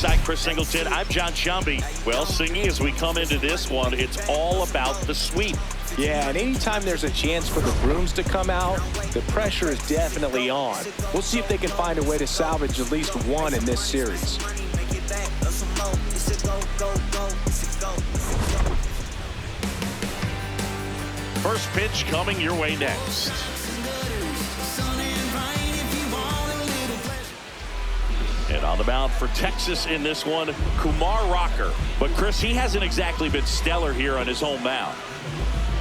alongside Chris Singleton, I'm John Shambi. Well, Singy, as we come into this one, it's all about the sweep. Yeah, and anytime there's a chance for the brooms to come out, the pressure is definitely on. We'll see if they can find a way to salvage at least one in this series. First pitch coming your way next. And on the mound for Texas in this one, Kumar Rocker. But Chris, he hasn't exactly been stellar here on his home mound.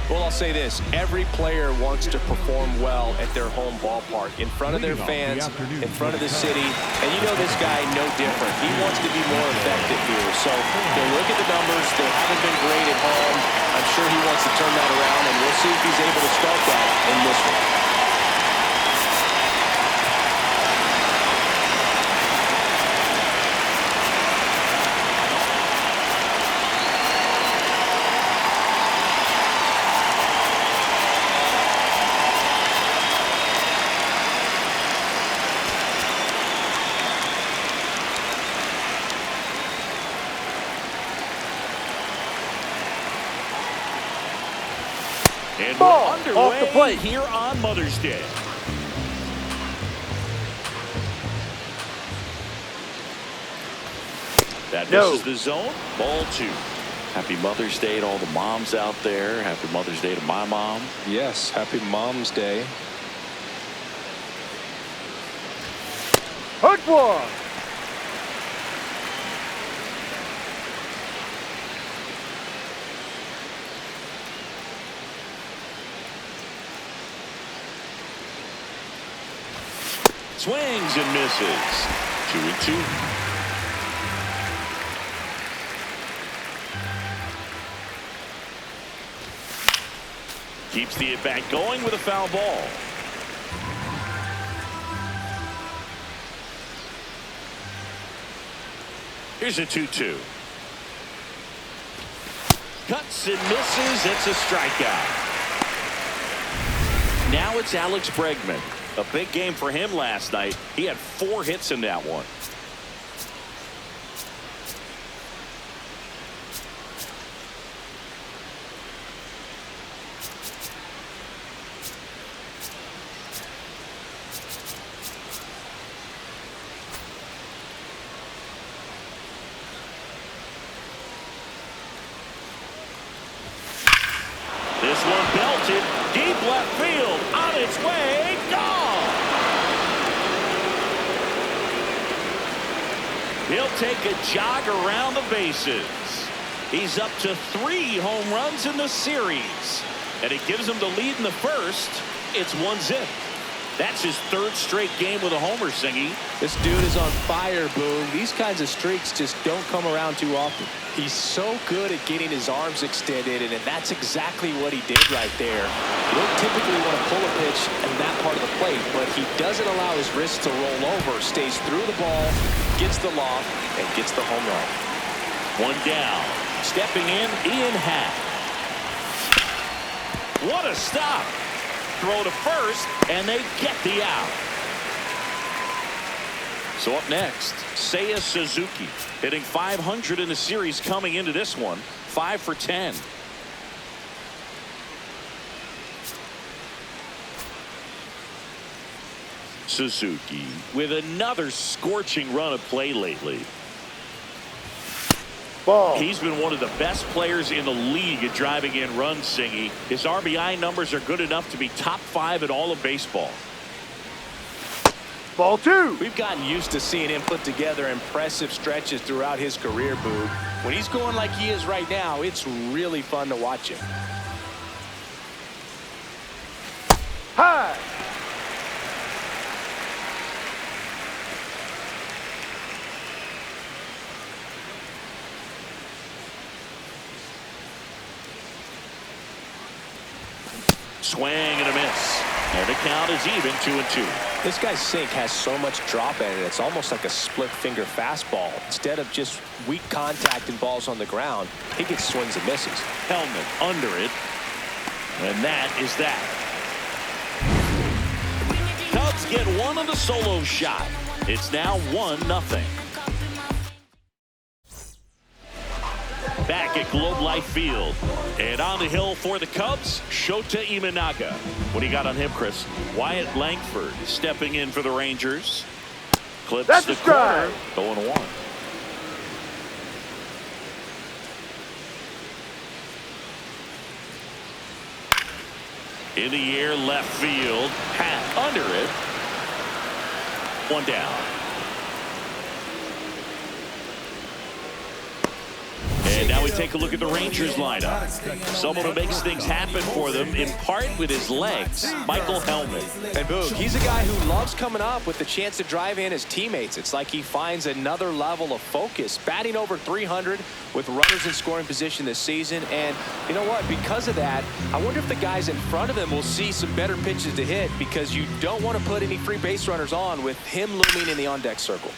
Well, I'll say this. Every player wants to perform well at their home ballpark, in front of their fans, in front of the city. And you know this guy no different. He wants to be more effective here. So they'll look at the numbers. They haven't been great at home. I'm sure he wants to turn that around, and we'll see if he's able to start that in this one. And ball we're underway off the plate here on Mother's Day. That misses the zone. Ball 2. Happy Mother's Day to all the moms out there. Happy Mother's Day to my mom. Yes, happy Mom's Day. Hurt one. Swings and misses. 2-2. Keeps the at-bat going with a foul ball. Here's a 2-2. Cuts and misses. It's a strikeout. Now it's Alex Bregman. A big game for him last night. He had 4 hits in that one. This one belted deep left field, on its way, gone. He'll take a jog around the bases. He's up to 3 home runs in the series, and it gives him the lead in the first. It's 1-0. That's his 3rd straight game with a homer, Singy. This dude is on fire, Boone. These kinds of streaks just don't come around too often. He's so good at getting his arms extended, and that's exactly what he did right there. You don't typically want to pull a pitch in that part of the plate, but he doesn't allow his wrist to roll over, stays through the ball, gets the loft, and gets the home run. 1 down. Stepping in, Ian Happ. What a stop. Throw to first, and they get the out. So up next, Seiya Suzuki, hitting .500 in the series coming into this one. 5 for 10. Suzuki with another scorching run of play lately. Ball. He's been one of the best players in the league at driving in runs, Singy. His RBI numbers are good enough to be top 5 in all of baseball. Ball 2. We've gotten used to seeing him put together impressive stretches throughout his career, Boone. When he's going like he is right now, it's really fun to watch him. High. Swing and a miss. And the count is even, 2-2. This guy's sink has so much drop in it. It's almost like a split finger fastball. Instead of just weak contact and balls on the ground, he gets swings and misses. Helmet under it. And that is that. Cubs get one of the solo shot. It's now 1-0. back at Globe Life Field. And on the hill for the Cubs, Shota Imanaga. What do you got on him, Chris? Wyatt Langford stepping in for the Rangers. Clips That's the a strike. corner, 0-1. In the air, left field. Hat under it. One down. And now we take a look at the Rangers lineup. Someone who makes things happen for them, in part with his legs, Michael Hellman. And Boog, he's a guy who loves coming up with the chance to drive in his teammates. It's like he finds another level of focus. Batting over 300 with runners in scoring position this season. And you know what? Because of that, I wonder if the guys in front of him will see some better pitches to hit, because you don't want to put any free base runners on with him looming in the on-deck circle.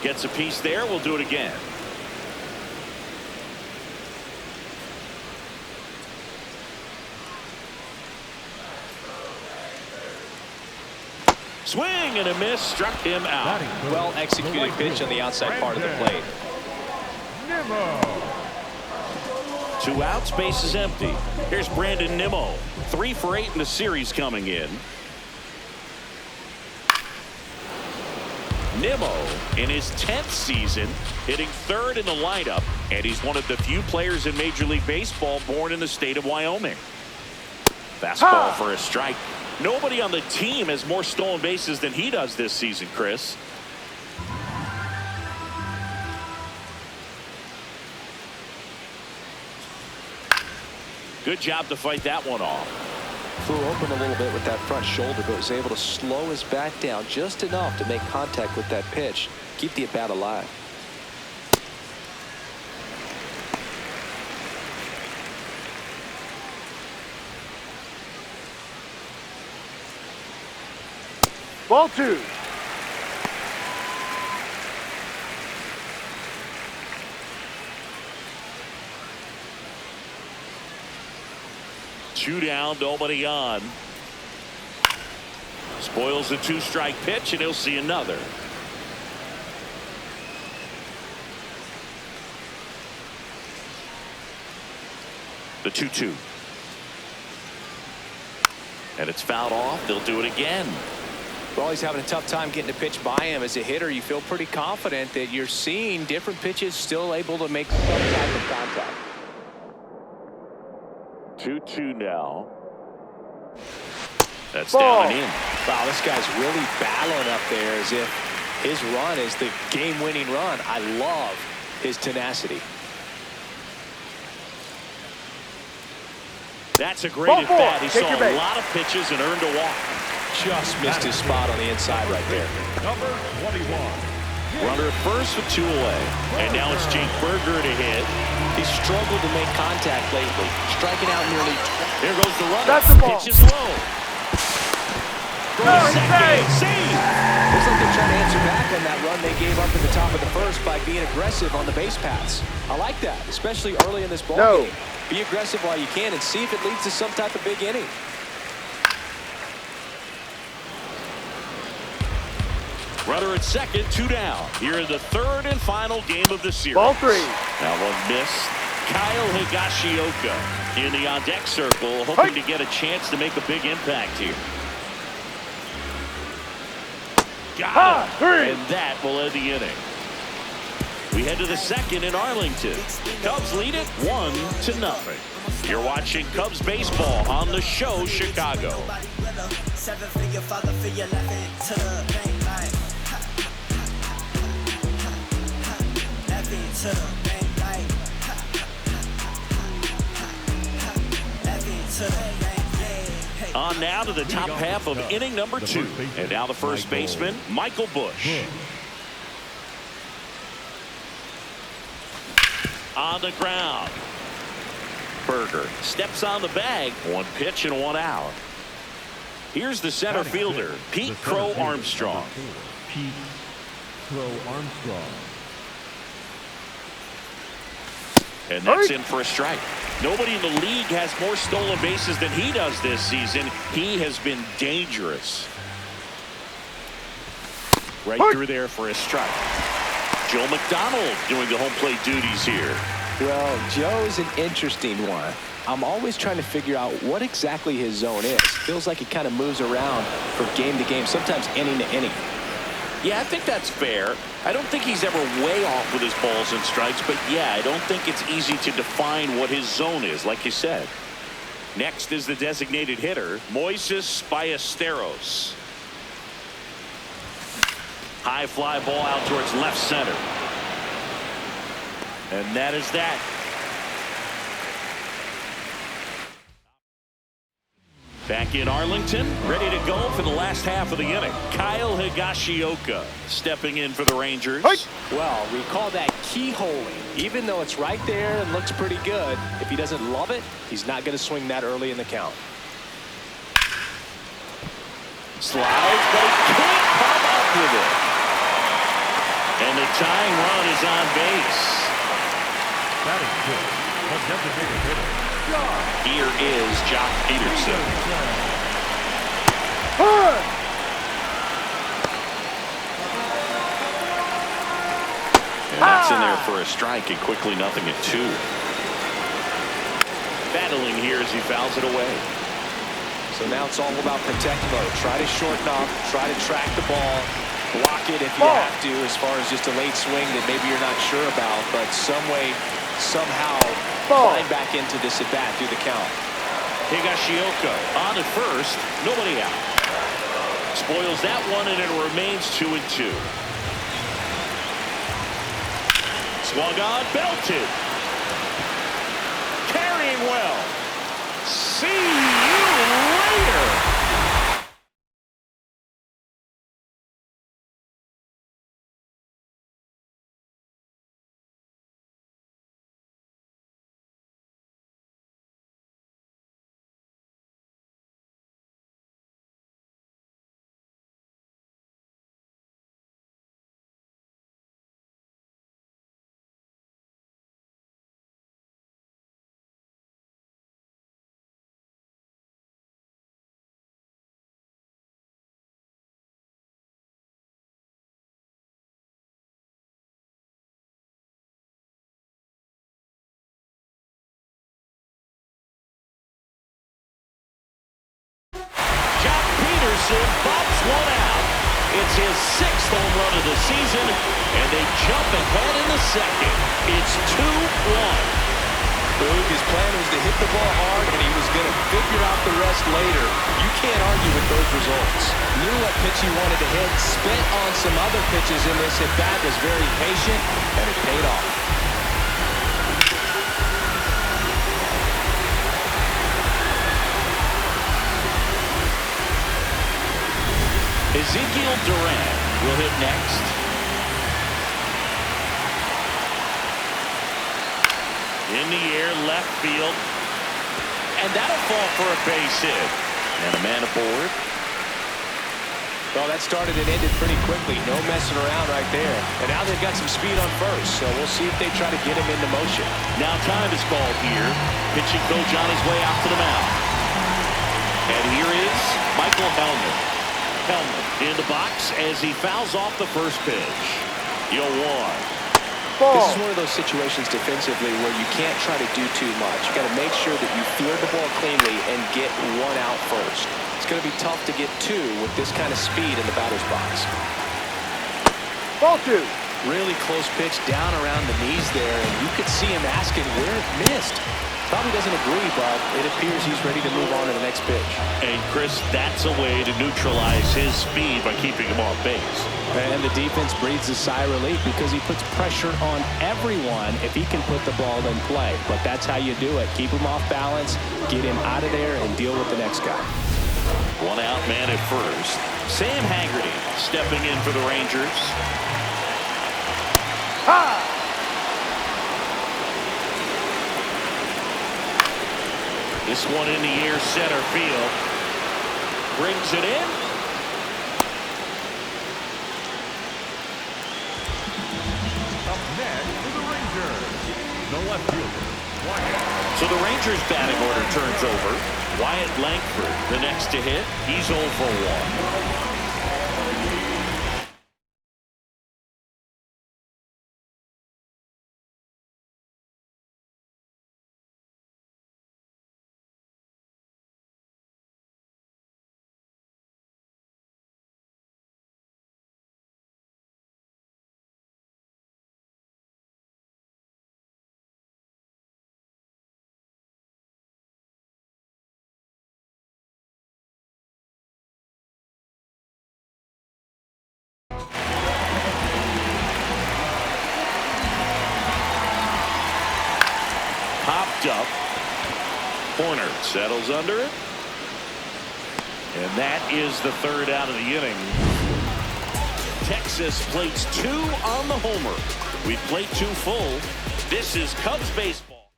Gets a piece there. We'll do it again. Swing and a miss. Struck him out. Well executed pitch on the outside part of the plate. 2 outs, base is empty. Here's Brandon Nimmo. 3 for 8 in the series coming in. Nimmo in his 10th season, hitting 3rd in the lineup, and he's one of the few players in Major League Baseball born in the state of Wyoming. Fastball for a strike. Nobody on the team has more stolen bases than he does this season, Chris. Good job to fight that one off. Flew open a little bit with that front shoulder, but was able to slow his bat down just enough to make contact with that pitch, keep the at-bat alive. Ball 2. Two down, nobody on. Spoils the 2-strike pitch, and he'll see another. The 2-2. And it's fouled off. They'll do it again. Well, he's having a tough time getting a pitch by him. As a hitter, you feel pretty confident that you're seeing different pitches still able to make some type of contact. 2-2 now. That's Ball. down and in. Wow, this guy's really battling up there as if his run is the game-winning run. I love his tenacity. That's a great Ball at bat. He Take saw your a base. lot of pitches and earned a walk. Just missed his spot on the inside right there. Number 21. Runner at first with 2 away. And now it's Jake Berger to hit. He's struggled to make contact lately, striking out nearly. Here goes the runner. That's the ball. Pitch is low. No, he's Second, safe. save. Looks like they're trying to answer back on that run they gave up at the top of the first by being aggressive on the base paths. I like that, especially early in this ball game. Be aggressive while you can and see if it leads to some type of big inning. Runner at second, 2 down. Here in the 3rd and final game of the series. Ball 3. Now one missed. Kyle Higashioka in the on-deck circle, hoping to get a chance to make a big impact here. Got him. 3. And that will end the inning. We head to the 2nd in Arlington. Cubs lead it 1-0. You're watching Cubs baseball on the show Chicago. On now to the top half of inning number 2. And now the first baseman, Michael Busch. On the ground. Berger steps on the bag. 1 pitch and 1 out. Here's the center fielder, Pete Crow Armstrong. Armstrong. And that's in for a strike. Nobody in the league has more stolen bases than he does this season. He has been dangerous. Right through there for a strike. Joe McDonald doing the home plate duties here. Well, Joe's an interesting one. I'm always trying to figure out what exactly his zone is. Feels like he kind of moves around from game to game, sometimes inning to inning. Yeah, I think that's fair. I don't think he's ever way off with his balls and strikes, but yeah, I don't think it's easy to define what his zone is, like you said. Next is the designated hitter, Moises Ballesteros. High fly ball out towards left center. And that is that. Back in Arlington, ready to go for the last half of the inning. Kyle Higashioka stepping in for the Rangers. Well, we call that keyholing. Even though it's right there and looks pretty good, if he doesn't love it, he's not going to swing that early in the count. Slides, but he can't come up with it. And the tying run is on base. That is good. A designated hitter. Here is Jock Peterson. And that's in there for a strike, and quickly 0-2. Battling here as he fouls it away. So now it's all about protect mode. Try to shorten up, try to track the ball, block it if you have to, as far as just a late swing that maybe you're not sure about, but some way, somehow climb back into this at bat through the count. Higashioka on at first, nobody out. Spoils that one, and it remains 2-2. Swung on, belted. Carrying well. See you later. Bobs one out. It's his 6th home run of the season, and they jump ahead in the second. It's 2-1. Boog, his plan was to hit the ball hard, and he was going to figure out the rest later. You can't argue with those results. Knew what pitch he wanted to hit, spent on some other pitches in this at-bat, was very patient, and it paid off. Ezekiel Duran will hit next. In the air, left field. And that'll fall for a base hit. And a man aboard. Well, that started and ended pretty quickly. No messing around right there. And now they've got some speed on first, so we'll see if they try to get him into motion. Now time is called here. Pitching coach on his way out to the mound. And here is Michael Hellman. In the box as he fouls off the first pitch. 0-1. This is one of those situations defensively where you can't try to do too much. You got to make sure that you field the ball cleanly and get one out first. It's going to be tough to get two with this kind of speed in the batter's box. Ball 2. Really close pitch down around the knees there, and you could see him asking where it missed. Probably doesn't agree, but it appears he's ready to move on to the next pitch. And Chris, that's a way to neutralize his speed by keeping him off base. And the defense breathes a sigh of relief because he puts pressure on everyone if he can put the ball in play. But that's how you do it. Keep him off balance, get him out of there, and deal with the next guy. One out man at first. Sam Haggerty stepping in for the Rangers. Ha! This one in the air, center field. Brings it in. left fielder, Wyatt. So the Rangers batting order turns over. Wyatt Langford, the next to hit. He's 0 for 1. Popped up. Corner settles under it. And that is the third out of the inning. Texas plates 2 on the homer. We played 2 full. This is Cubs baseball.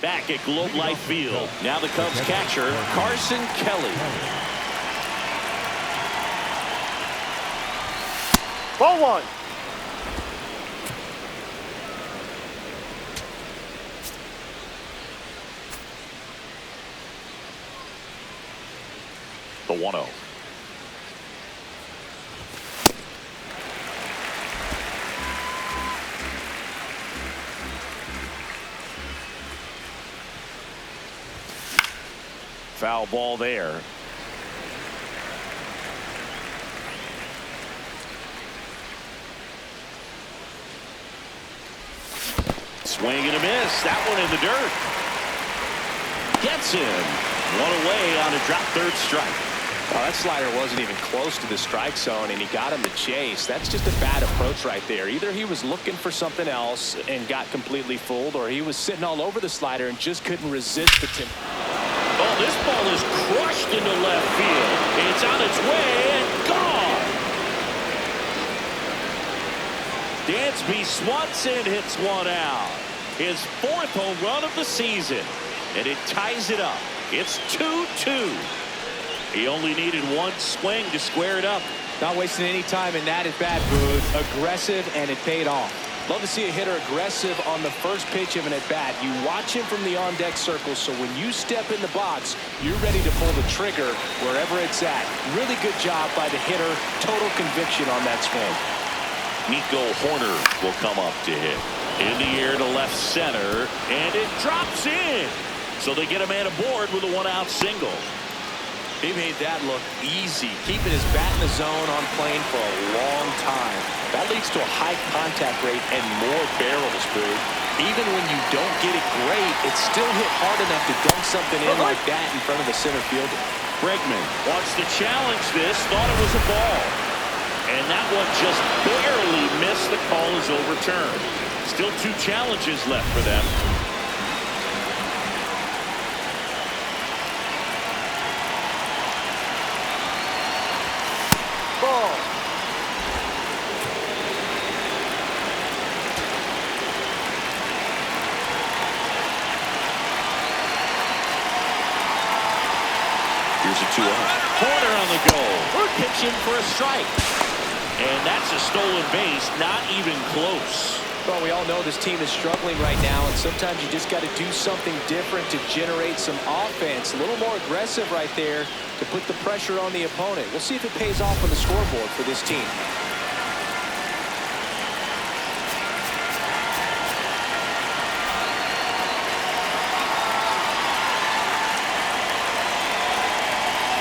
Back at Globe Life Field. Now the Cubs catcher, Carson Kelly. Ball 1. The 1-0. Foul ball there. Swing and a miss. That one in the dirt. Gets him. One away on a drop third strike. Oh, that slider wasn't even close to the strike zone, and he got him to chase. That's just a bad approach right there. Either he was looking for something else and got completely fooled, or he was sitting all over the slider and just couldn't resist the tempo. Oh, this ball is crushed into left field. It's on its way and gone. Dansby Swanson hits one out. His 4th home run of the season. And it ties it up. It's 2-2. He only needed one swing to square it up. Not wasting any time in that at bat, Booth. Aggressive, and it paid off. Love to see a hitter aggressive on the first pitch of an at-bat. You watch him from the on-deck circle, so when you step in the box, you're ready to pull the trigger wherever it's at. Really good job by the hitter. Total conviction on that swing. Nico Horner will come up to hit. In the air to left center, and it drops in. So they get a man aboard with a 1-out single. He made that look easy, keeping his bat in the zone on plane for a long time. That leads to a high contact rate and more barrels, Boo. Even when you don't get it great, it's still hit hard enough to dunk something in like that in front of the center fielder. Bregman wants to challenge this, thought it was a ball. And that one just barely missed. The call is overturned. Still 2 challenges left for them. Ball. Here's a 2-0. Corner on the go. We're pitching for a strike. And that's a stolen base. Not even close. Well, we all know this team is struggling right now, and sometimes you just got to do something different to generate some offense. A little more aggressive right there to put the pressure on the opponent. We'll see if it pays off on the scoreboard for this team.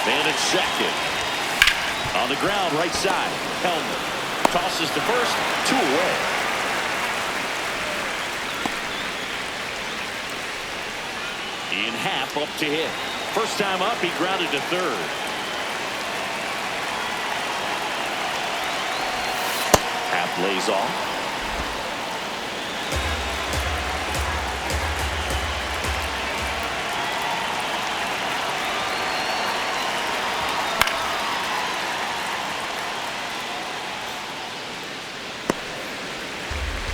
Man at second. On the ground, right side. Helmet tosses to first. 2 away. In half up to hit. First time up, he grounded to third. Half lays off.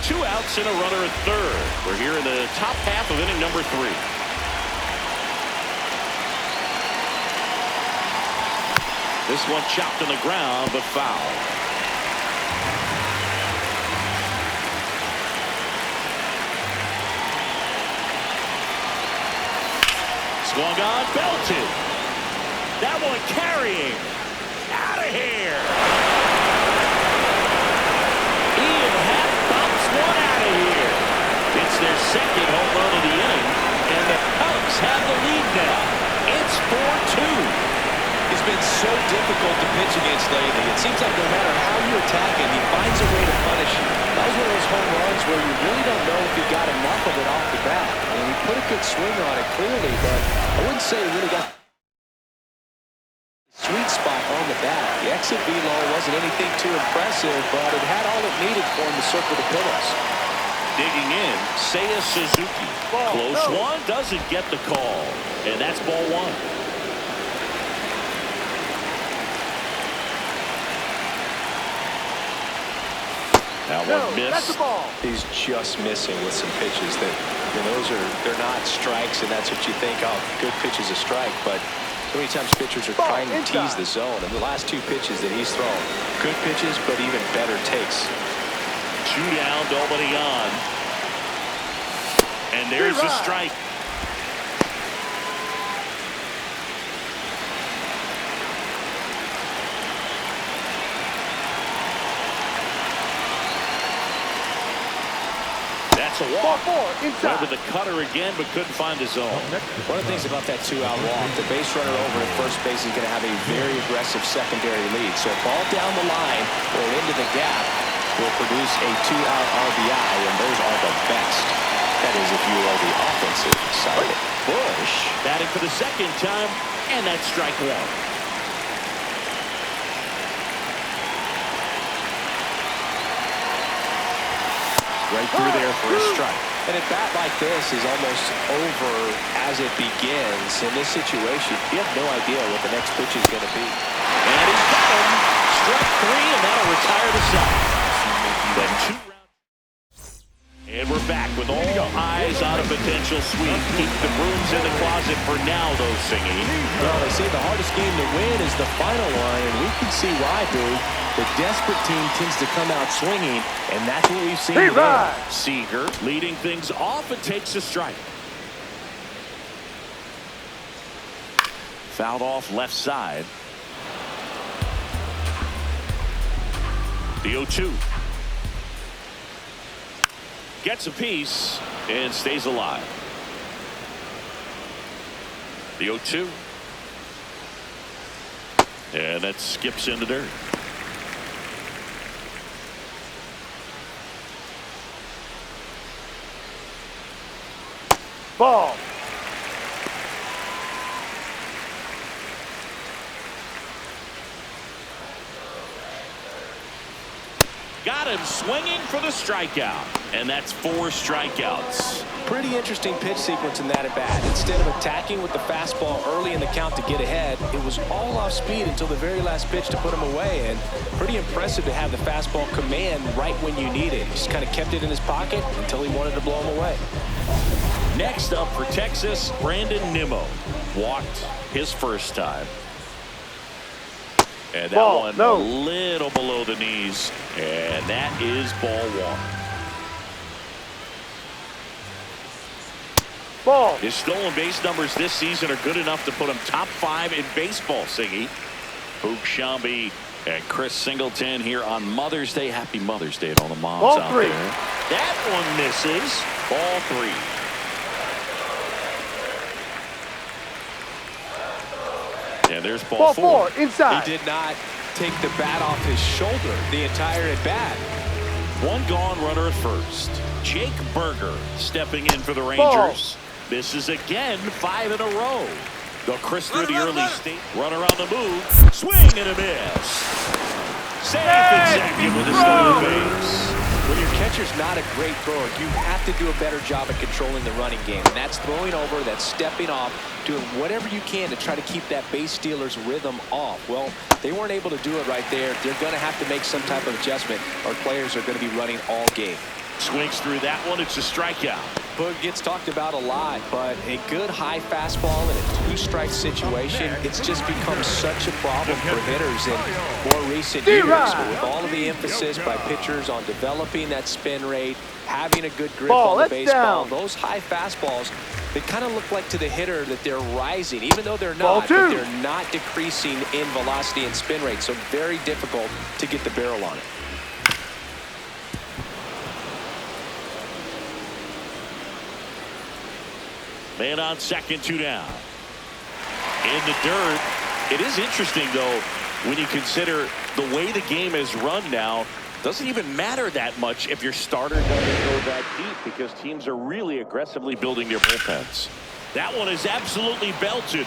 Two outs and a runner at third. We're here in the top half of inning number 3. This one chopped on the ground, but foul. Swung on, belted. That one carrying. Out of here. Ian Happ bumps one out of here. It's their second home run of the inning, and the Cubs have the lead now. It's 4-2. He's been so difficult to pitch against lately. It seems like no matter how you attack him, he finds a way to punish you. That was one of those home runs where you really don't know if he got enough of it off the bat. And he put a good swing on it clearly, but I wouldn't say he really got the sweet spot on the bat. The exit velo wasn't anything too impressive, but it had all it needed for him to circle the pillows. Digging in, Seiya Suzuki. Close one, doesn't get the call. And that's ball one. That one missed. That's the ball. He's just missing with some pitches that, they're not strikes, and that's what you think, oh, good pitch is a strike, but so many times pitchers are trying to tease the zone, and the last two pitches that he's thrown, good pitches, but even better takes. 2 down, nobody on. And there's a strike. That's a walk. Went with the cutter again, but couldn't find the zone. One of the things about that 2-out walk, the base runner over at first base is going to have a very aggressive secondary lead. So a ball down the line or into the gap will produce a 2-out RBI, and those are the best. That is, if you are the offensive side. Bush batting for the second time, and that's strike one. Right through there for a strike. And a bat like this is almost over as it begins. In this situation, you have no idea what the next pitch is going to be. And he's got him. Strike 3, and that'll retire the side. Then 2 rounds. And we're back with all eyes on a potential sweep. Keep the brooms in the closet for now, though, Singy. Well, they say the hardest game to win is the final one, and we can see why, Boo. The desperate team tends to come out swinging, and that's what we've seen today. Seager leading things off and takes a strike. Fouled off left side. The 0-2. Gets a piece and stays alive. The 0-2. And that skips into dirt. Ball. Got him swinging for the strikeout. And that's 4 strikeouts. Pretty interesting pitch sequence in that at bat. Instead of attacking with the fastball early in the count to get ahead, it was all off speed until the very last pitch to put him away. And pretty impressive to have the fastball command right when you need it. He just kind of kept it in his pocket until he wanted to blow him away. Next up for Texas, Brandon Nimmo. Walked his first time. And that one a little below the knees. And that is ball 1. Ball. His stolen base numbers this season are good enough to put him top 5 in baseball, Siggy. Boog Shambi and Chris Singleton here on Mother's Day. Happy Mother's Day to all the moms out there. That one misses. Ball 3. And there's ball 4. Inside. He did not take the bat off his shoulder the entire at bat. 1 gone, runner at first. Jake Berger stepping in for the Rangers. This is again 5 in a row. The Chris through the early state. Runner on the move. Swing and a miss. Safe executive with a stolen base. When your catcher's not a great thrower, you have to do a better job at controlling the running game. And that's throwing over, that's stepping off, doing whatever you can to try to keep that base stealer's rhythm off. Well, they weren't able to do it right there. They're going to have to make some type of adjustment. Our players are going to be running all game. Swings through that one. It's a strikeout. Boog gets talked about a lot, but a good high fastball in a 2-strike situation, it's just become such a problem for hitters in more recent years. With all of the emphasis by pitchers on developing that spin rate, having a good grip on the baseball, those high fastballs, they kind of look like to the hitter that they're rising, even though they're not, but they're not decreasing in velocity and spin rate, so very difficult to get the barrel on it. Man on second, 2 down. In the dirt. It is interesting, though, when you consider the way the game is run now. Doesn't even matter that much if your starter doesn't go that deep, because teams are really aggressively building their bullpens. That one is absolutely belted.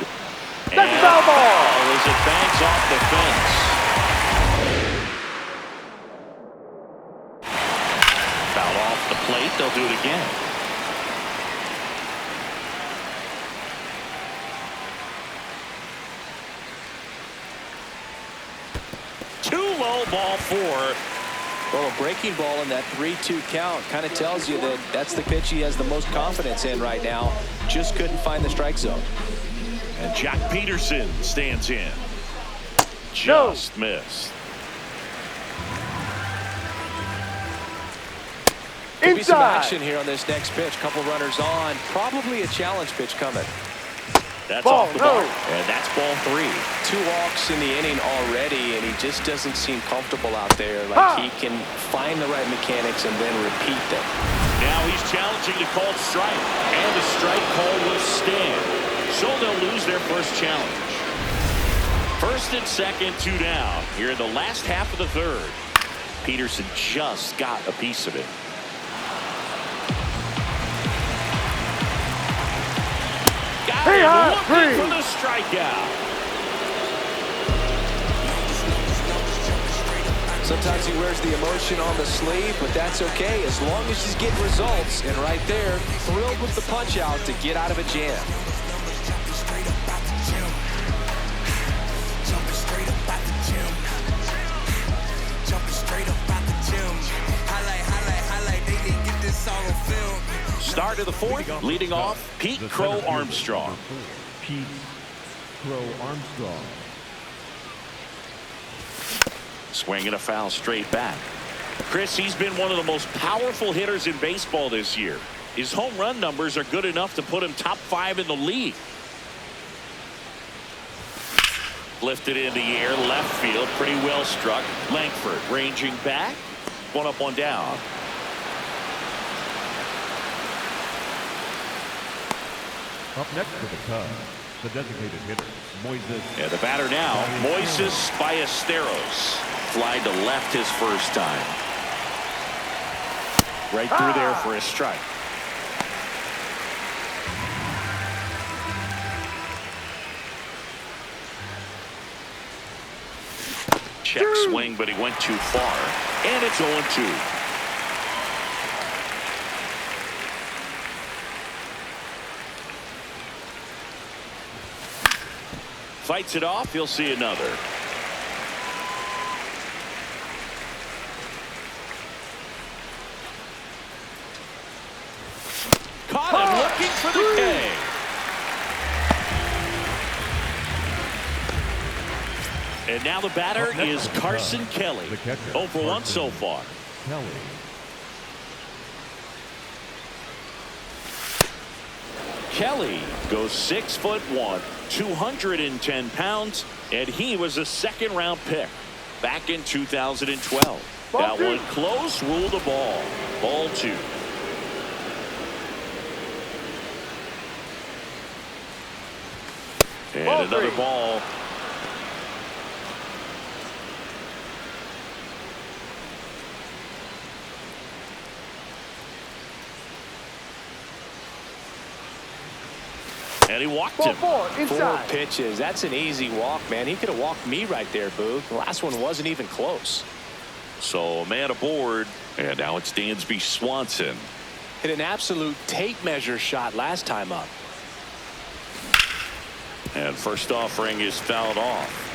That's foul ball as it bangs off the fence. Foul off the plate. They'll do it again. Low, ball 4. Well, a breaking ball in that 3-2 count kind of tells you that that's the pitch he has the most confidence in right now. Just couldn't find the strike zone. And Jack Peterson stands in. Just missed. Could be some action here on this next pitch. Couple runners on. Probably a challenge pitch coming. That's off the mark, and that's ball 3. 2 walks in the inning already, and he just doesn't seem comfortable out there. Like he can find the right mechanics and then repeat them. Now he's challenging the called strike, and the strike call will stand. So they'll lose their first challenge. First and second, 2 down. Here in the last half of the third. Peterson just got a piece of it. Looking for the strikeout. Sometimes he wears the emotion on the sleeve, but that's okay as long as he's getting results. And right there, thrilled with the punch out to get out of a jam. Start of the fourth, leading off, Pete Crow Armstrong. Pete Crow Armstrong. Swinging a foul straight back. Chris, he's been one of the most powerful hitters in baseball this year. His home run numbers are good enough to put him top 5 in the league. Lifted in the air, left field, pretty well struck. Langford ranging back. 1 up, 1 down. Up next for the Cubs, the designated hitter, Moises. Yeah, the batter now, Moises Ballesteros. Fly to left his first time. Right through there for a strike. Check swing, but he went too far. And it's 0-2. Fights it off. He'll see another. Caught him looking for the K. And now the batter is Carson Kelly. 0 for 1 so far. Kelly. Kelly goes 6'1", 210 pounds, and he was a second-round pick back in 2012. That one close, ruled the ball. Ball 2. And another ball. And he walked him. 4 pitches. That's an easy walk, man. He could have walked me right there, Boog. The last one wasn't even close. So a man aboard, and now it's Dansby Swanson. Hit an absolute tape measure shot last time up. And first offering is fouled off.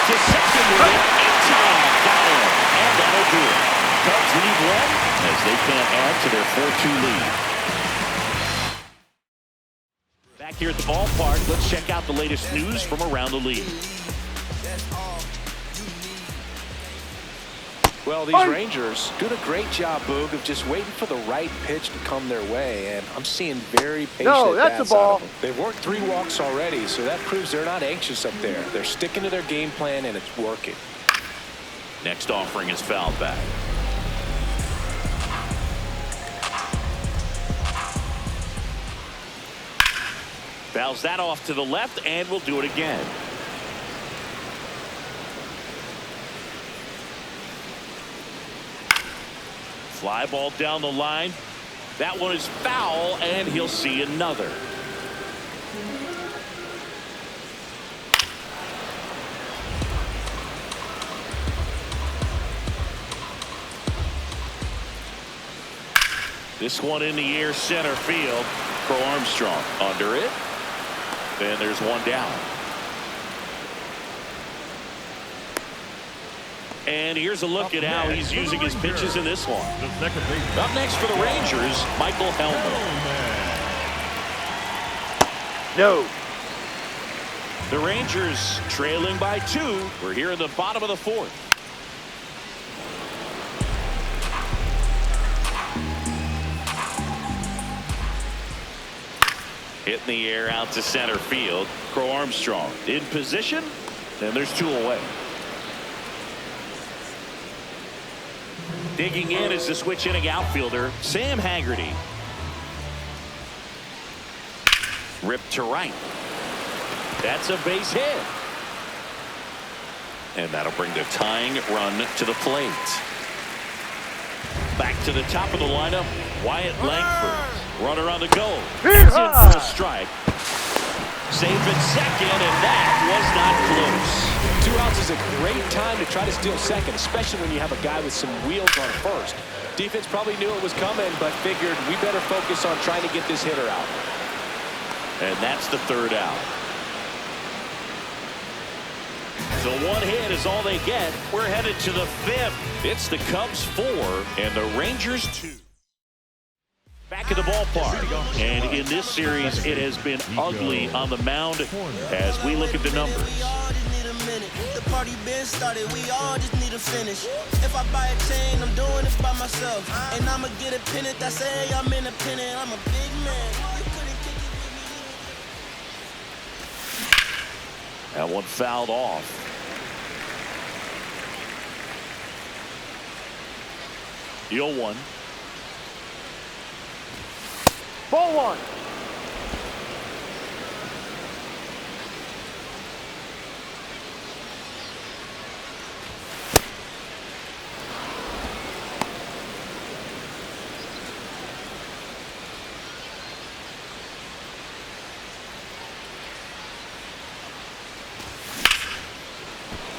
to second with it in time. Got him. And that'll do it. Cubs lead one as they can't add to their 4-2 lead. Back here at the ballpark, let's check out the latest news from around the league. Well, these Rangers doing a great job, Boog, of just waiting for the right pitch to come their way, and I'm seeing very patient that's bats a ball. out of them. They've worked 3 walks already, so that proves they're not anxious up there. They're sticking to their game plan, and it's working. Next offering is fouled back. Fouls that off to the left, and we'll do it again. Fly ball down the line. That one is foul, and he'll see another. This one in the air, center field. Crow Armstrong under it. And there's one down. And here's a look at how he's using his pitches in this one. Up next for the Rangers, Michael Hellman. No. The Rangers trailing by 2. We're here in the bottom of the 4th. Hit in the air out to center field. Crow Armstrong in position. And there's 2 away. Digging in is the switch inning outfielder, Sam Haggerty. Ripped to right. That's a base hit. And that'll bring the tying run to the plate. Back to the top of the lineup, Wyatt Langford. Runner on the go. He's in for a strike. Safe at second, and that was not close. 2 outs is a great time to try to steal second, especially when you have a guy with some wheels on first. Defense probably knew it was coming, but figured we better focus on trying to get this hitter out. And that's the 3rd out. So 1 hit is all they get. We're headed to the 5th. It's the Cubs 4 and the Rangers 2. Back at the ballpark, and in this series it has been ugly on the mound as we look at the numbers. The party been started, we all just need to finish. If I buy a chain, I'm doing it by myself. And I'ma get a pennant that say I'm independent. I'm a big man. You couldn't kick it with me. That one fouled off. The 0-1. Ball 1.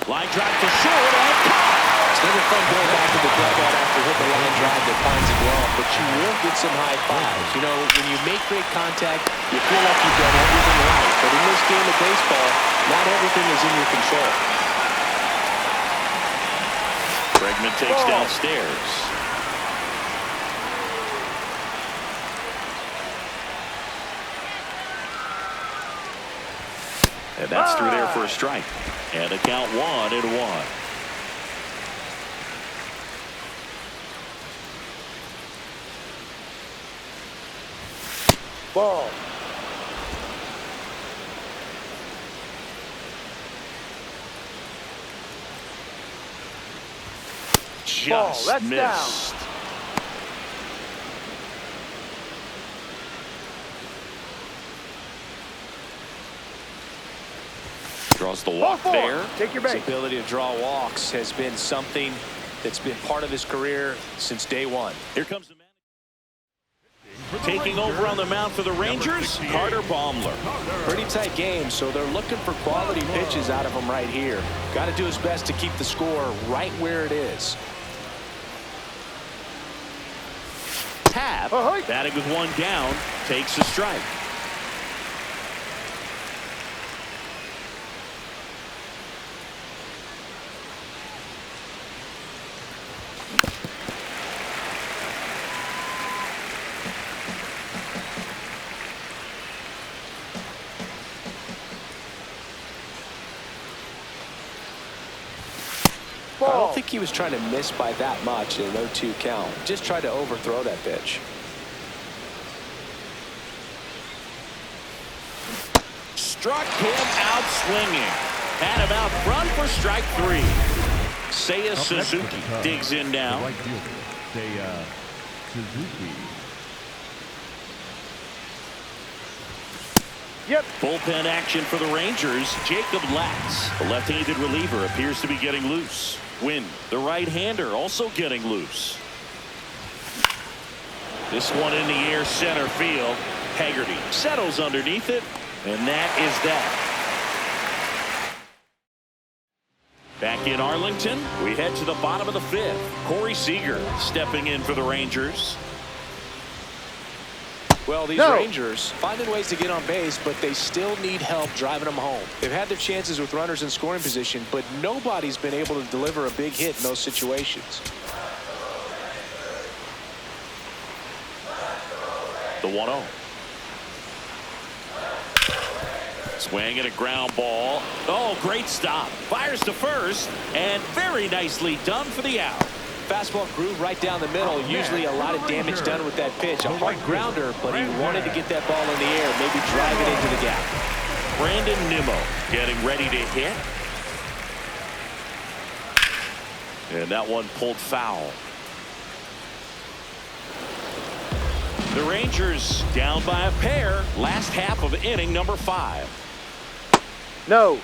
Line drive to short and caught. It's never fun going back to the dugout after hitting the line drive that finds a glove, but you will get some high fives. You know, when you make great contact, you feel like you've done everything right. But in this game of baseball, not everything is in your control. Bregman takes downstairs. And that's through there for a strike. And the count 1-1. Ball. Just that's missed. down. Draws the walk Ball 4. there. Take your His base. ability to draw walks has been something that's been part of his career since day one. Here comes the man. Taking over on the mound for the Rangers, Carter Baumler. Pretty tight game, so they're looking for quality pitches out of him right here. Got to do his best to keep the score right where it is. Tap, batting with 1 down, takes a strike. I don't think he was trying to miss by that much in an 0-2 count. Just tried to overthrow that pitch. Struck him out swinging. Had him out front for strike 3. Seiya Suzuki digs in now. Right fielder, Seiya Suzuki. Yep. Bullpen action for the Rangers. Jacob Latz, the left-handed reliever, appears to be getting loose. Wynn, the right-hander, also getting loose. This one in the air, center field. Haggerty settles underneath it, and that is that. Back in Arlington, we head to the bottom of the 5th. Corey Seager stepping in for the Rangers. Well, these Rangers finding ways to get on base, but they still need help driving them home. They've had their chances with runners in scoring position, but nobody's been able to deliver a big hit in those situations. The 1-0. Swing and a ground ball. Oh, great stop. Fires to first, and very nicely done for the out. Fastball groove right down the middle. Usually a lot of damage done with that pitch. A hard grounder, but he wanted to get that ball in the air, maybe drive it into the gap. Brandon Nimmo getting ready to hit. And that one pulled foul. The Rangers down by a pair. Last half of inning number 5. No.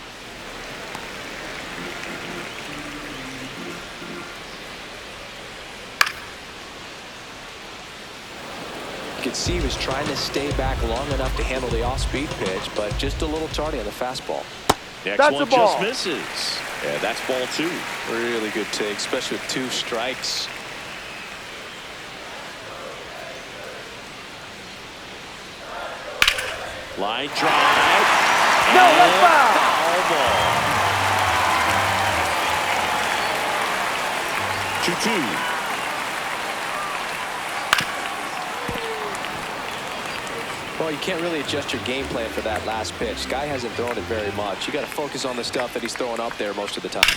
You could see he was trying to stay back long enough to handle the off-speed pitch, but just a little tardy on the fastball. Next That's one a ball. just misses. Yeah, that's ball 2. Really good take, especially with 2 strikes. Line drive. No, that's foul. Foul ball. 2-2. Well, you can't really adjust your game plan for that last pitch. Guy hasn't thrown it very much. You got to focus on the stuff that he's throwing up there most of the time.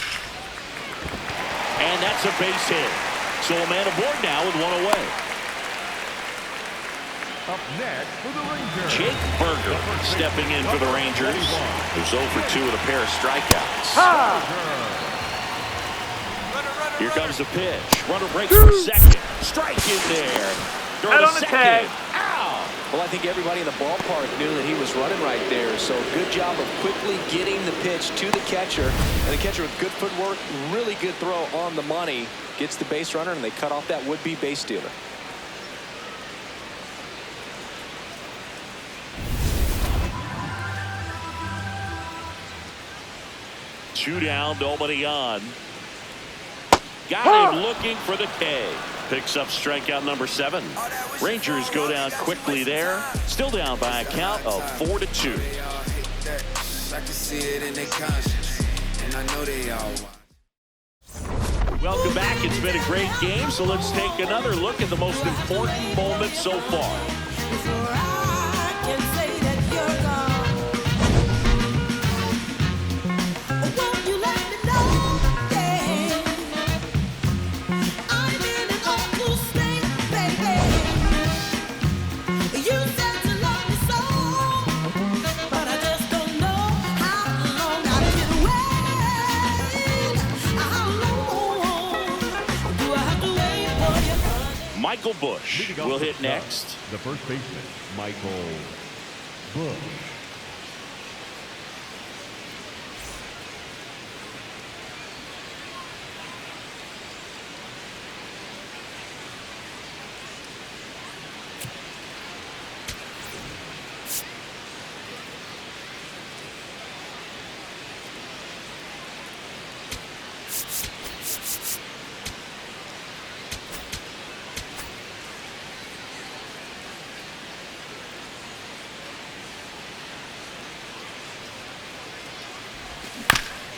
And that's a base hit. So a man aboard now with 1 away. Up next for the Rangers, Jake Berger stepping in for the Rangers. Who's 0 for 2 with a pair of strikeouts. Here comes the pitch. Runner breaks for second. Strike in there. Throw Out to on the second. tag. Ow! Well, I think everybody in the ballpark knew that he was running right there. So good job of quickly getting the pitch to the catcher. And the catcher with good footwork, really good throw on the money. Gets the base runner, and they cut off that would-be base stealer. Two down, nobody on. Got him looking for the K. Picks up strikeout number 7. Rangers go down quickly there. Still down by a count of 4-2. I can see it in their conscience, and I know they all watch. Welcome back. It's been a great game, so let's take another look at the most important moment so far. Before I can say that you're gone, won't you let me know, yeah, I'm in an awful state, baby. You said you love me so, but I just don't know how long I can wait. How long do I have to wait for you? Michael Busch Leading off will the hit top, next. The first baseman, Michael Busch.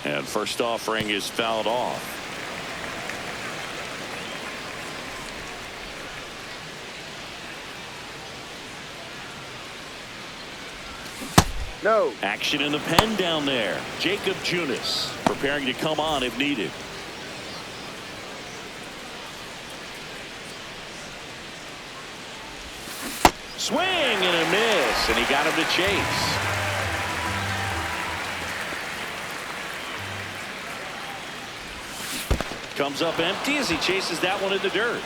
And first offering is fouled off. No. Action in the pen down there. Jacob Junis preparing to come on if needed. Swing and a miss, and he got him to chase. Comes up empty as he chases that one in the dirt.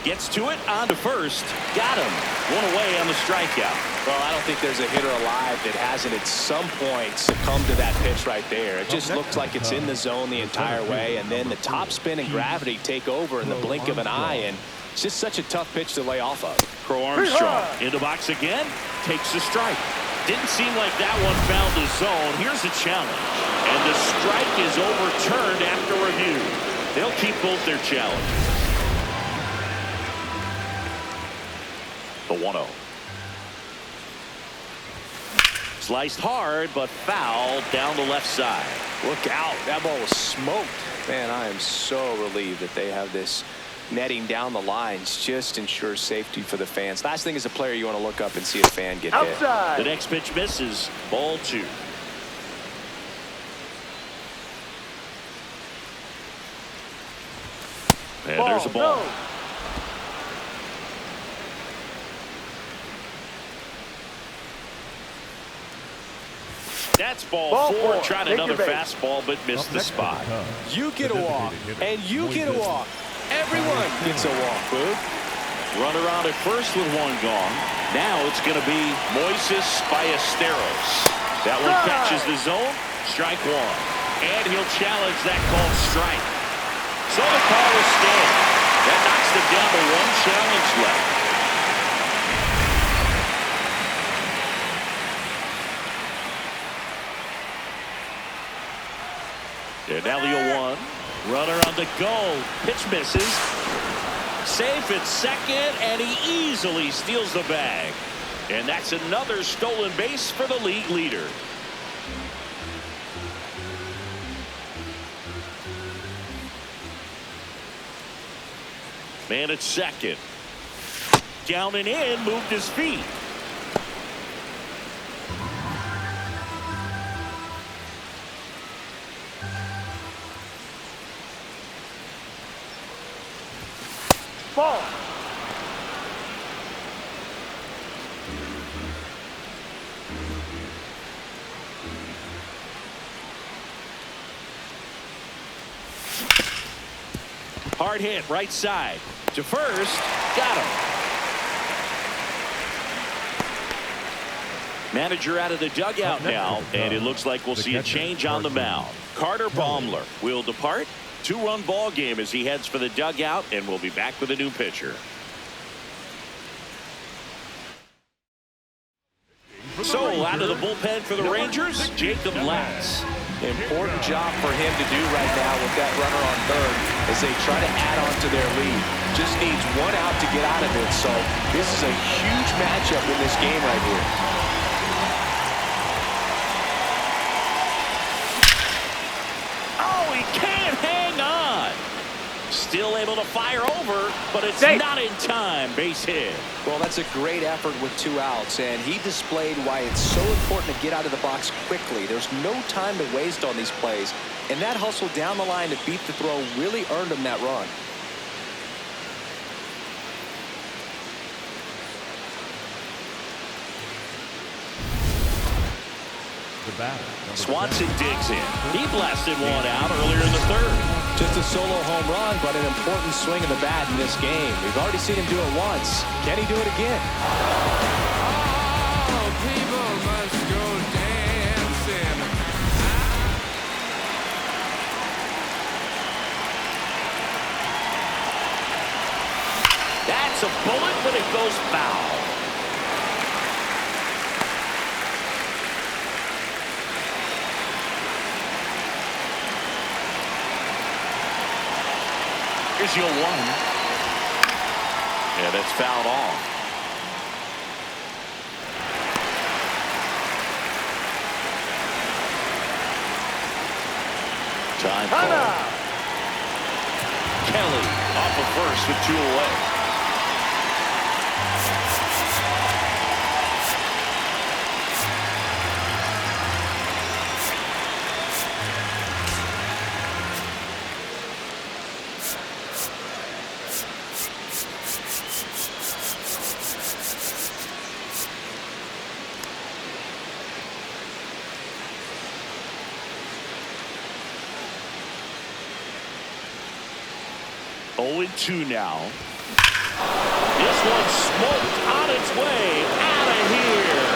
Gets to it, on to first. Got him. One away on the strikeout. Well, I don't think there's a hitter alive that hasn't at some point succumbed to that pitch right there. It just looks like it's in the zone the entire way, and then the top spin and gravity take over in the blink of an eye, and it's just such a tough pitch to lay off of. Crow Armstrong in the box again. Takes the strike. Didn't seem like that one found the zone. Here's the challenge. And the strike is overturned after review. They'll keep both their challenges. The 1-0. Sliced hard, but fouled down the left side. Look out. That ball was smoked. Man, I am so relieved that they have this netting down the lines. Just ensures safety for the fans. Last thing as a player, you want to look up and see a fan get Outside. hit. The next pitch misses. Ball 2. And there's a ball. No. That's ball 4. Tried Take another your base. fastball, but missed the spot. You get a walk, and you get a walk. Everyone gets a walk, Boog. Runner on at first with one gone. Now it's going to be Moises Ballesteros. That one catches the zone. Strike 1. And he'll challenge that called strike. So the call is stand. That knocks them down to 1 challenge left. And now the 0-1. Runner on the go. Pitch misses. Safe at second, and he easily steals the bag. And that's another stolen base for the league leader. Man at second. Down and in, moved his feet. Ball. Hard hit, right side. To first. Got him. Manager out of the dugout now, and it looks like we'll see a change on the mound. Carter Baumler will depart. 2-run ball game as he heads for the dugout, and we'll be back with a new pitcher. So out of the bullpen for the Rangers, Jacob Latz. Important job for him to do right now with that runner on third as they try to add on to their lead. Just needs 1 out to get out of it. So this is a huge matchup in this game right here. Oh, he can't hang on. Still able to fire over, but it's not in time. Base hit. Well, that's a great effort with 2 outs, and he displayed why it's so important to get out of the box quickly. There's no time to waste on these plays, and that hustle down the line to beat the throw really earned him that run. Swanson digs in. He blasted 1 out earlier in the 3rd. Just a solo home run, but an important swing of the bat in this game. We've already seen him do it once. Can he do it again? Oh, people must go dancing. That's a bullet, but it goes foul. Here's your 1. And it's fouled off. Time call. Kelly off of first with 2 away. 0-2 now. This one smoked on its way out of here.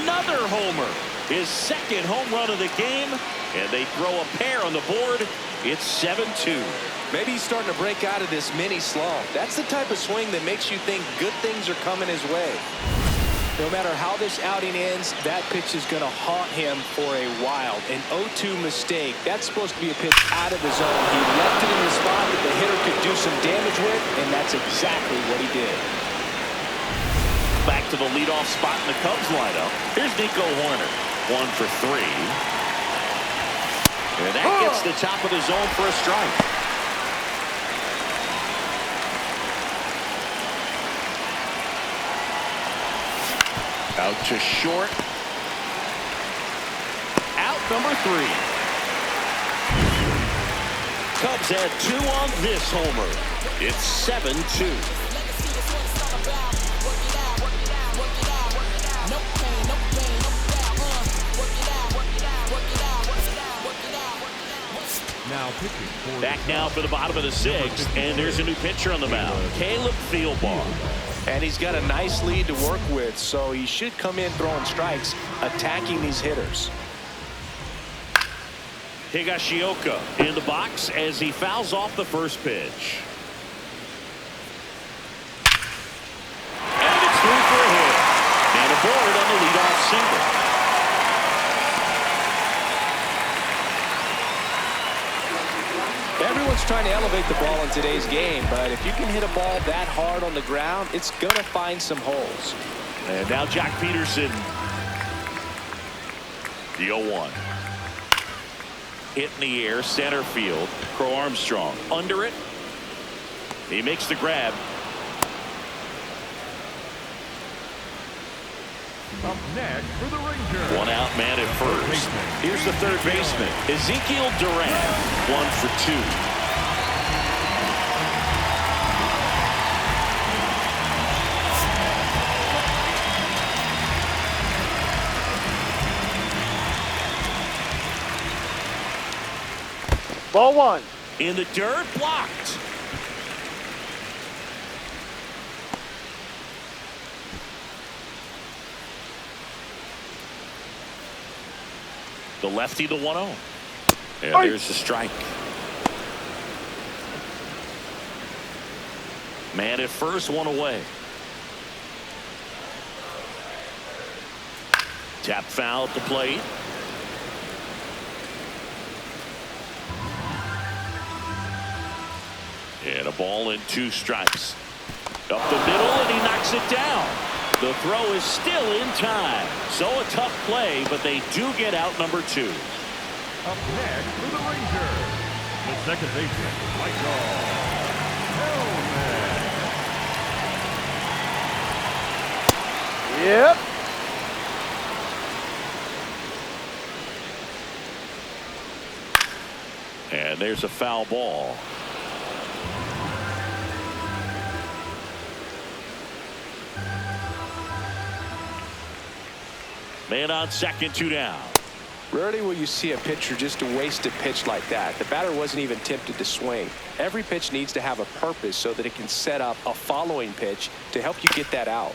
Another homer. His second home run of the game. And they throw a pair on the board. It's 7-2. Maybe he's starting to break out of this mini slump. That's the type of swing that makes you think good things are coming his way. No matter how this outing ends, that pitch is going to haunt him for a while. An 0-2 mistake. That's supposed to be a pitch out of the zone. He left it in the spot that the hitter could do some damage with, and that's exactly what he did. Back to the leadoff spot in the Cubs lineup. Here's Nico Hoerner. 1 for 3. And that gets the top of the zone for a strike. Out to short. Out number 3. Cubs had 2 on this homer. It's 7-2. Now pitching for Back now for the bottom of the 6th, and there's a new pitcher on the mound, Caleb Thielbar. And he's got a nice lead to work with, so he should come in throwing strikes, attacking these hitters. Higashioka in the box as he fouls off the first pitch. And it's through for a hit. And aboard on the leadoff single. Everyone's trying to elevate the ball in today's game, but if you can hit a ball that hard on the ground, it's going to find some holes. And now Jack Peterson. The 0-1. Hit in the air, center field. Crow Armstrong under it. He makes the grab. up next for the Rangers. 1 out, man at first. Here's the third baseman, Ezekiel Duran. 1 for 2. Ball 1. In the dirt, blocked. The lefty, the 1-0. And there's the strike. Man at first, 1 away. Tap foul at the plate. And a ball and 2 strikes. Up the middle, and he knocks it down. The throw is still in time. So a tough play, but they do get out number 2. Up next for the Rangers, the second baseman, Michael Hellman. Yep. And there's a foul ball. Man on second, 2 down. Rarely will you see a pitcher just a wasted pitch like that. The batter wasn't even tempted to swing. Every pitch needs to have a purpose so that it can set up a following pitch to help you get that out.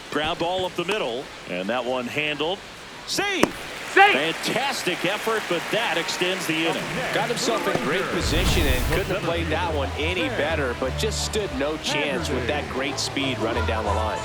Ground ball up the middle, and that one handled. Save! Fantastic effort, but that extends the inning. Got himself in great position and couldn't have played that one any better, but just stood no chance with that great speed running down the line.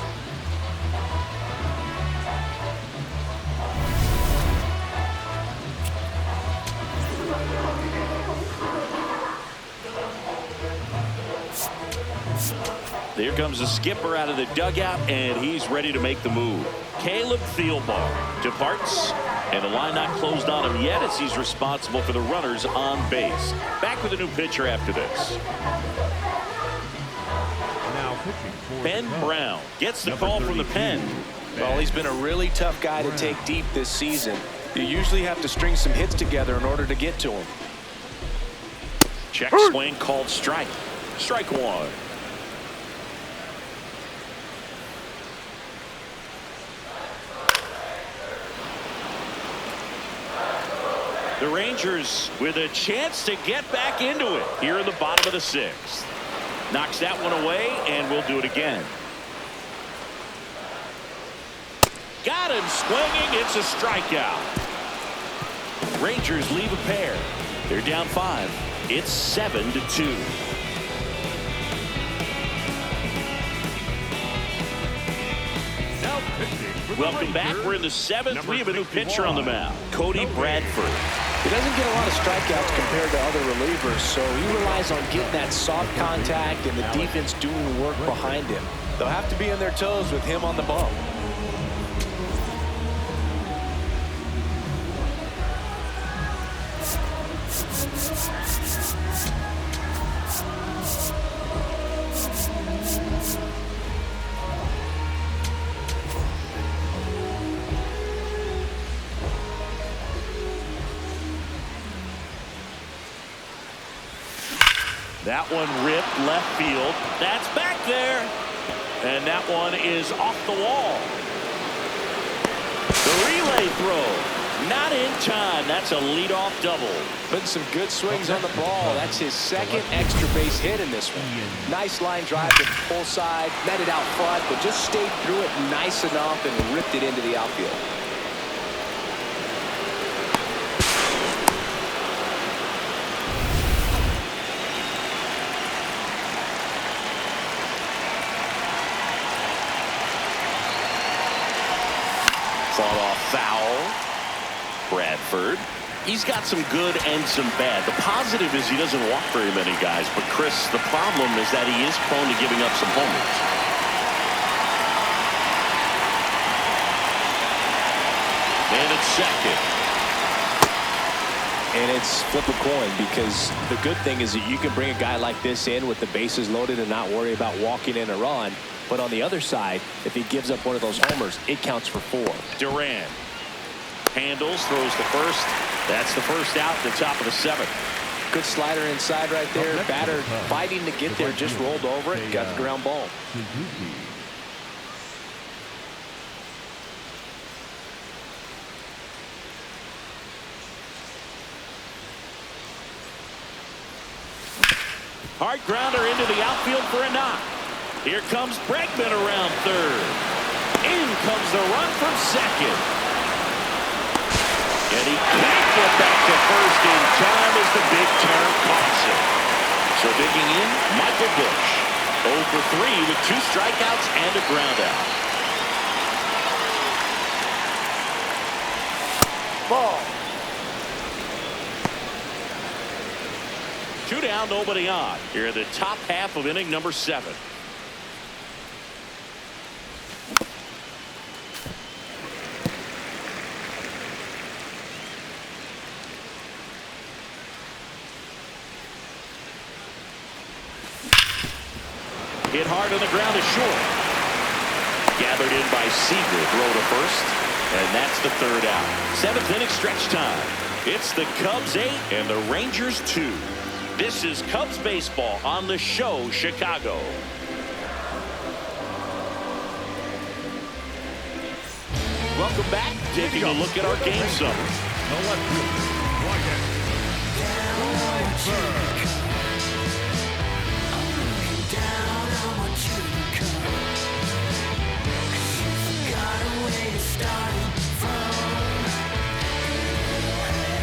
There comes the skipper out of the dugout, and he's ready to make the move. Caleb Thielbar departs, and the line not closed on him yet as he's responsible for the runners on base. Back with a new pitcher after this. Now pitching for Ben the Brown gets the call from the pen. Well, he's been a really tough guy to take deep this season. You usually have to string some hits together in order to get to him. Check swing called strike. Strike 1. The Rangers with a chance to get back into it here in the bottom of the 6th. Knocks that one away, and we'll do it again. Got him swinging. It's a strikeout. Rangers leave a pair. They're down 5. It's 7-2. Now pitching for the Welcome back. Rangers, We're in the 7th. number We have a new pitcher on the 61, mound, Cody Bradford. He doesn't get a lot of strikeouts compared to other relievers, so he relies on getting that soft contact and the defense doing the work behind him. They'll have to be on their toes with him on the bump. That one ripped left field. That's back there. And that one is off the wall. The relay throw. Not in time. That's a leadoff double. Putting some good swings on the ball. That's his 2nd extra base hit in this one. Nice line drive to the full side. Met it out front, but just stayed through it nice enough and ripped it into the outfield. Fought off foul. Bradford. He's got some good and some bad. The positive is he doesn't walk very many guys. But, Chris, the problem is that he is prone to giving up some homers. And it's 2nd. And it's flip a coin, because the good thing is that you can bring a guy like this in with the bases loaded and not worry about walking in a run. But on the other side, if he gives up one of those homers, it counts for 4. Duran handles, throws to first. That's the first out at the top of the 7th. Good slider inside right there. Batter fighting to get there, just rolled over it, got the ground ball. Suzuki. Hard grounder into the outfield for a knock. Here comes Bregman around 3rd. In comes the run from 2nd. And he can't get back to first in time as the big turn caught him. So digging in, Michael Busch. 0 for 3 with 2 strikeouts and a ground out. Ball. 2 down, nobody on. Here at the top half of inning number 7. Hit hard on the ground is short. Gathered in by Seager. Throw to first. And that's the 3rd out. 7th inning stretch time. It's the Cubs 8 and the Rangers 2. This is Cubs baseball on the show, Chicago. Welcome back. Taking a look at our game summary. The left fielder, Wyatt.